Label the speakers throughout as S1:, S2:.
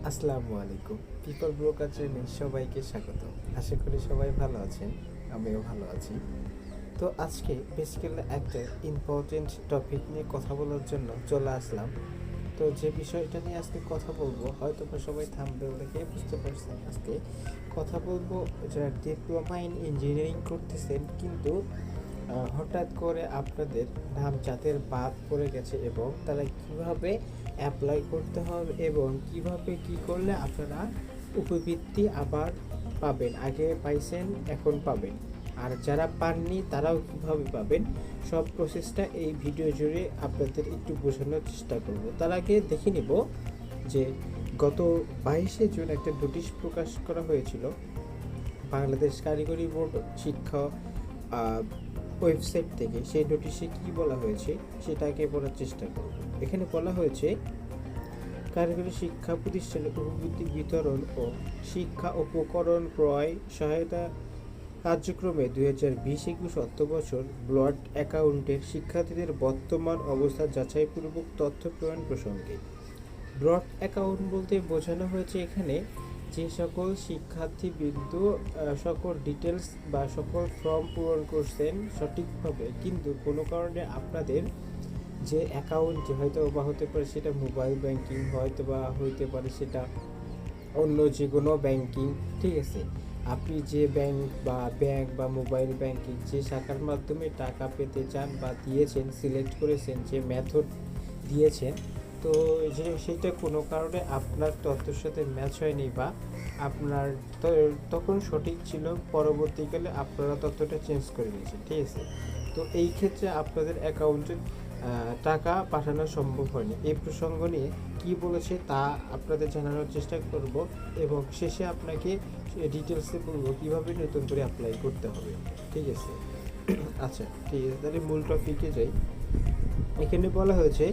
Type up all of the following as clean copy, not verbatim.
S1: আসসালামু আলাইকুম। People broker চ্যানেলে সবাইকে স্বাগত। আশা করি সবাই ভালো আছেন, আমিও ভালো আছি। তো আজকে বেসিক্যালি একটা ইম্পর্টেন্ট টপিক নিয়ে কথা বলার জন্য চলে আসলাম। তো যে বিষয়টা নিয়ে আজকে কথা বলবো, হয়তো বা সবাই থাম্বনেল দেখে বুঝতে পারছেন। আজকে কথা বলবো যারা ডিপ্লোমা ইন ইঞ্জিনিয়ারিং করতেছেন, কিন্তু হঠাৎ করে আপনাদের নাম জাতের বাদ পড়ে গেছে এবং তারা কিভাবে অ্যাপ্লাই করতে হবে এবং কিভাবে কি করলে আপনারা উপবৃত্তি আবার পাবেন। আগে পাইছেন, এখন পাবেন। আর যারা পাননি তারাও কিভাবে পাবেন, সব প্রসেসটা এই ভিডিও জুড়ে আপনাদের একটু বোঝানোর চেষ্টা করব। তার আগে দেখে নিব যে গত 22শে জুন একটা নোটিশ প্রকাশ করা হয়েছিল বাংলাদেশ কারিগরি বোর্ড শিক্ষা ওয়েবসাইট থেকে। সেই নোটিশে কি বলা হয়েছে সেটাকে পড়ার চেষ্টা করব। এখানে বলা হয়েছে, কারিগরি শিক্ষা প্রতিষ্ঠানে উপবৃত্তি বিতরণ ও শিক্ষা উপকরণ ক্রয় সহায়তা কার্যক্রমে 2020-21 অর্থবছর ব্লড অ্যাকাউন্টের শিক্ষার্থীদের বর্তমান অবস্থা যাচাইপূর্বক তথ্য প্রদান প্রসঙ্গে। ব্লড অ্যাকাউন্ট বলতে বোঝানো হয়েছে এখানে যে সকল শিক্ষার্থীবৃন্দ সকল ডিটেলস বা সকল ফর্ম পূরণ করছেন সঠিকভাবে, কিন্তু কোনো কারণে আপনাদের যে অ্যাকাউন্ট হয়তো বা হতে পারে সেটা মোবাইল ব্যাংকিং, হয়তো বা হইতে পারে সেটা অন্য যে কোনো ব্যাংকিং, ঠিক আছে। আপনি যে ব্যাংক বা মোবাইল ব্যাংকিং যে শাখার মাধ্যমে টাকা পেতে চান বা দিয়েছেন, সিলেক্ট করেছেন যে মেথড দিয়েছেন, তো যে সেটা কোনো কারণে আপনার তথ্যের সাথে ম্যাচ হয়নি বা আপনার তখন সঠিক ছিল, পরবর্তীকালে আপনারা তথ্যটা চেঞ্জ করে নিয়েছেন, ঠিক আছে। তো এই ক্ষেত্রে আপনাদের অ্যাকাউন্টে টাকা পাঠানো সম্ভব হয়নি। এই প্রসঙ্গ নিয়ে কি বলেছে তা আপনাদের জানানোর চেষ্টা করব এবং শেষে আপনাকে ডিটেলসে বলবো কীভাবে নতুন করে অ্যাপ্লাই করতে হবে, ঠিক আছে। আচ্ছা, ঠিক আছে, তাহলে মূল টপিকে যাই। এখানে বলা হয়েছে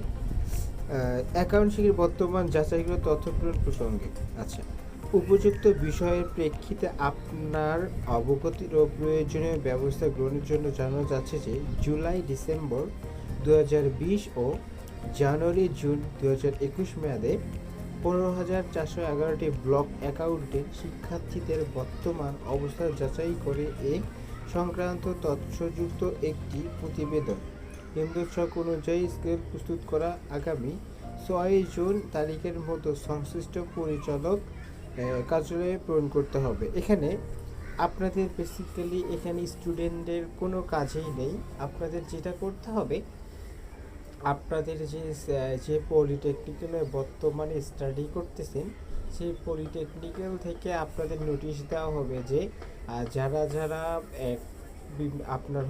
S1: অ্যাকাউন্ট শিখের বর্তমান যাচাইকৃত তথ্য পূরণ প্রসঙ্গে। আচ্ছা, উপযুক্ত বিষয়ের প্রেক্ষিতে আপনার অবগতির ও প্রয়োজনীয় ব্যবস্থা গ্রহণের জন্য জানানো যাচ্ছে যে জুলাই-ডিসেম্বর 2020 ও জানুয়ারি-জুন 2021 মেয়াদে 15,411টি ব্লক অ্যাকাউন্টের শিক্ষার্থীদের বর্তমান অবস্থা যাচাই করে এ সংক্রান্ত তথ্যযুক্ত একটি প্রতিবেদন কেন্দ্রছক অনুযায়ী স্কেল প্রস্তুত করা আগামী 6 জুন তারিখের মতো সংশ্লিষ্ট পরিচালক কার্যালয়ে প্রেরণ করতে হবে। এখানে আপনাদের বেসিক্যালি এখানে স্টুডেন্টদের কোনো কাজেই নেই। আপনাদের যেটা করতে হবে, আপনাদের যে পলিটেকনিক্যালে বর্তমানে স্টাডি করতেছেন, সেই পলিটেকনিক্যাল থেকে আপনাদের নোটিশ দেওয়া হবে যে যারা যারা আপনার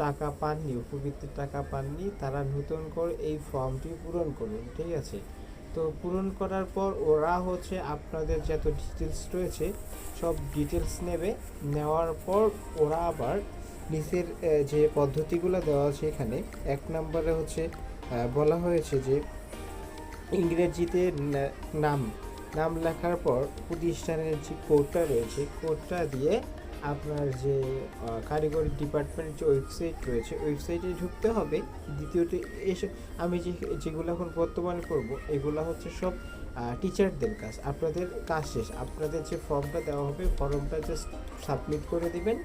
S1: টাকা পাননি, উপবৃত্তির টাকা পাননি, তারা নতুন করে এই ফর্মটি পূরণ করুন, ঠিক আছে। তো পূরণ করার পর ওরা আপনাদের যত ডিটেলস রয়েছে সব ডিটেলস নেবে। নেওয়ার পর ওরা আবার নিচের যে পদ্ধতিগুলো দেওয়া আছে এখানে 1 নম্বরে বলা হয়েছে যে ইংরেজিতে নাম নাম লেখার পর প্রতিষ্ঠানের যে কোডটা রয়েছে, কোডটা দিয়ে আপনার যে কারিগরি ডিপার্টমেন্টের যে ওয়েবসাইট রয়েছে, ওয়েবসাইটে ঢুকতে হবে। দ্বিতীয়ত এসে আমি যেগুলো এখন বর্তমানে করব, এগুলো সব টিচারদের কাজ। আপনাদের কাজ শেষ, আপনাদের যে ফর্মটা দেওয়া হবে, ফর্মটা জাস্ট সাবমিট করে দিবেন,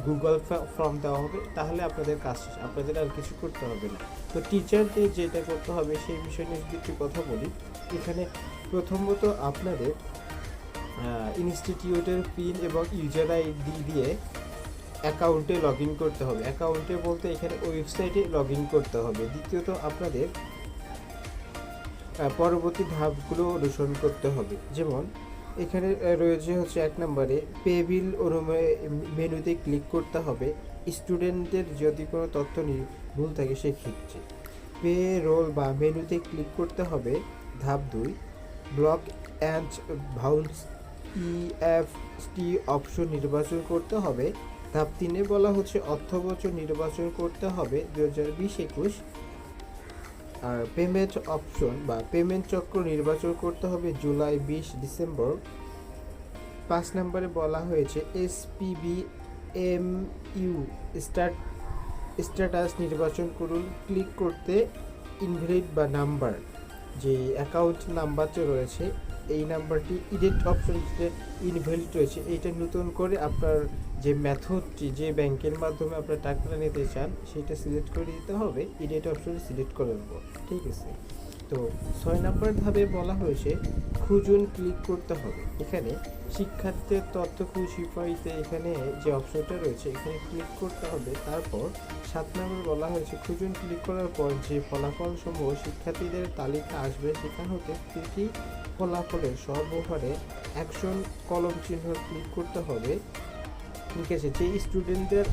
S1: গুগল ফর্ম দেওয়া হবে, তাহলে আপনাদের কাজ শেষ, আপনাদের আর কিছু করতে হবে না। তো টিচারদের যেটা করতে হবে সেই বিষয় নিয়ে যদি একটু কথা বলি, এখানে প্রথমত আপনাদের ইনস্টিটিউটের পিন এবং ইউজার আইডি দিয়ে অ্যাকাউন্টে লগ ইন করতে হবে। অ্যাকাউন্টে বলতে এখানে ওয়েবসাইটে লগ ইন করতে হবে। দ্বিতীয়ত আপনাদের পরবর্তী ধাপগুলো অনুসরণ করতে হবে। যেমন এখানে রয়েছে 1 নম্বরে পে বিল মেনুতে ক্লিক করতে হবে। স্টুডেন্টদের যদি কোনো তথ্য ভুল থাকে সেক্ষেত্রে পে রোল বা মেনুতে ক্লিক করতে হবে। ধাপ 2, ব্লক অ্যান্ড ভাউন্স EFT অপশন নির্বাচন করতে হবে। ধাপ 3-এ বলা অর্থবছর নির্বাচন করতে হবে 2020-21। আর পেমেন্ট অপশন বা পেমেন্ট চক্র নির্বাচন করতে হবে জুলাই-20 ডিসেম্বর। 5 নম্বরে বলা হয়েছে SPBMU স্ট্যাটাস নির্বাচন করুন। ক্লিক করতে ইনভ্যালিড বা নাম্বার, যে অ্যাকাউন্ট নাম্বারটা রয়েছে এই নাম্বারটি ইডিট অপশন যে ইনভ্যালিড রয়েছে এইটা নতুন করে আপনার যে মেথডটি যে ব্যাংকের মাধ্যমে আপনার টাকাটা নিতে চান সেটা সিলেক্ট করে দিতে হবে ইডিট অপশন সিলেক্ট করার পর। ঠিক আছে, তো 6 নম্বর ধাপে বলা হয়েছে খুঁজুন ক্লিক করতে হবে। এখানে শিক্ষার্থীদের তথ্য খুঁজে পাইতে এখানে যে অপশনটা রয়েছে এখানে ক্লিক করতে হবে। তারপর 7 নম্বর বলা হয়েছে খুঁজুন ক্লিক করার পর যে ফলাফল সমূহ শিক্ষার্থীদের তালিকা আসবে সেখান হতে প্রতি ফলাফলের সর্বহারে অ্যাকশন কলম চিহ্ন ক্লিক করতে হবে। ঠিক আছে, যে স্টুডেন্টদের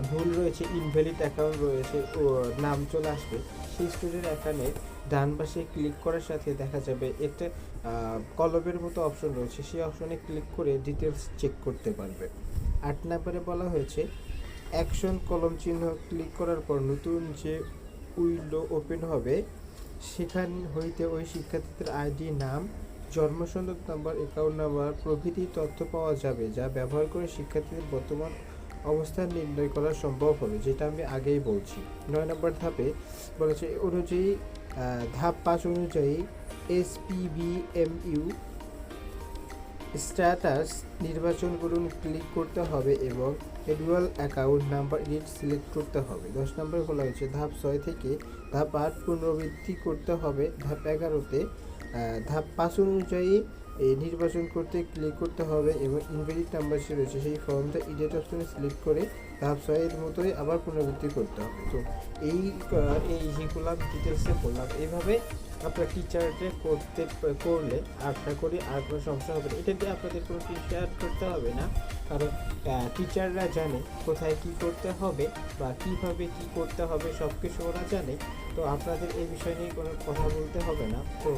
S1: ভুল রয়েছে, ইনভ্যালিড অ্যাকাউন্ট রয়েছে, ও নাম চলে আসবে, সেই স্টুডেন্ট এখানে ডান পাশে ক্লিক করার সাথে দেখা যাবে একটা কলমের মতো অপশন রয়েছে, সেই অপশনে ক্লিক করে ডিটেলস চেক করতে পারবে। 8 নম্বরে বলা হয়েছে অ্যাকশন কলম চিহ্ন ক্লিক করার পর নতুন যে উইন্ডো ওপেন হবে সেখান হইতে ওই শিক্ষার্থীদের আইডি, নাম, জন্ম সনদ নাম্বার, অ্যাকাউন্ট নাম্বার প্রভৃতি তথ্য পাওয়া যাবে, যা ব্যবহার করে শিক্ষার্থীদের বর্তমান অবস্থান নির্ণয় করা সম্ভব হবে, যেটা আমি আগেই বলছি। 9 নম্বর ধাপে বলেছে অনুযায়ী ধাপ 5 অনুযায়ী SPBMU স্ট্যাটাস নির্বাচন করুন ক্লিক করতে হবে এবং annual account number edit select করতে হবে। 10 নম্বরে বলা হয়েছে ধাপ 6 থেকে ধাপ 8 পুনরাবৃত্তি করতে হবে। ধাপ 11তে ধাপ 5 অনুযায়ী নির্বাচন করতে ক্লিক করতে হবে এবং ইনভ্যালিড নাম্বার রয়েছে সেই ফর্মটা এডিট অপশনে সিলেক্ট করে ধাপ 6 এর মতোই আবার পুনরাবৃত্তি করতে হবে। তো এই যেগুলো ডিটেলসে বললাম, এইভাবে আপনার টিচারকে করলে আশা করি আর কোনো সমস্যা হবে না। এটা দিয়ে আপনাদের কোনো টিচার করতে হবে না, কারণ টিচাররা জানে কোথায় কি করতে হবে বা কিভাবে কি করতে হবে সব কিছু ওরা জানে। তো আপনাদের এই বিষয় নিয়ে কোনো কথা বলতে হবে না। তো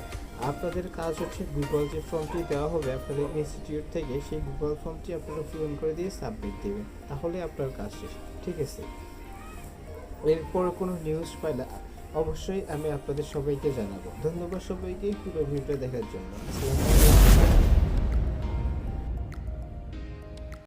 S1: আপনাদের কাজ হচ্ছে গুগল যে ফর্মটি দেওয়া হবে আপনাদের ইনস্টিটিউট থেকে, সেই গুগল ফর্মটি আপনারা পূরণ করে দিয়ে সাবমিট দেবেন, তাহলে আপনার কাজ শেষ। ঠিক আছে, এরপর কোনো নিউজ পাইলে অবশ্যই আমি আপনাদের সবাইকে জানাবো। ধন্যবাদ সবাইকে পুরো ভিডিও দেখার জন্য। আসসালামু আলাইকুম।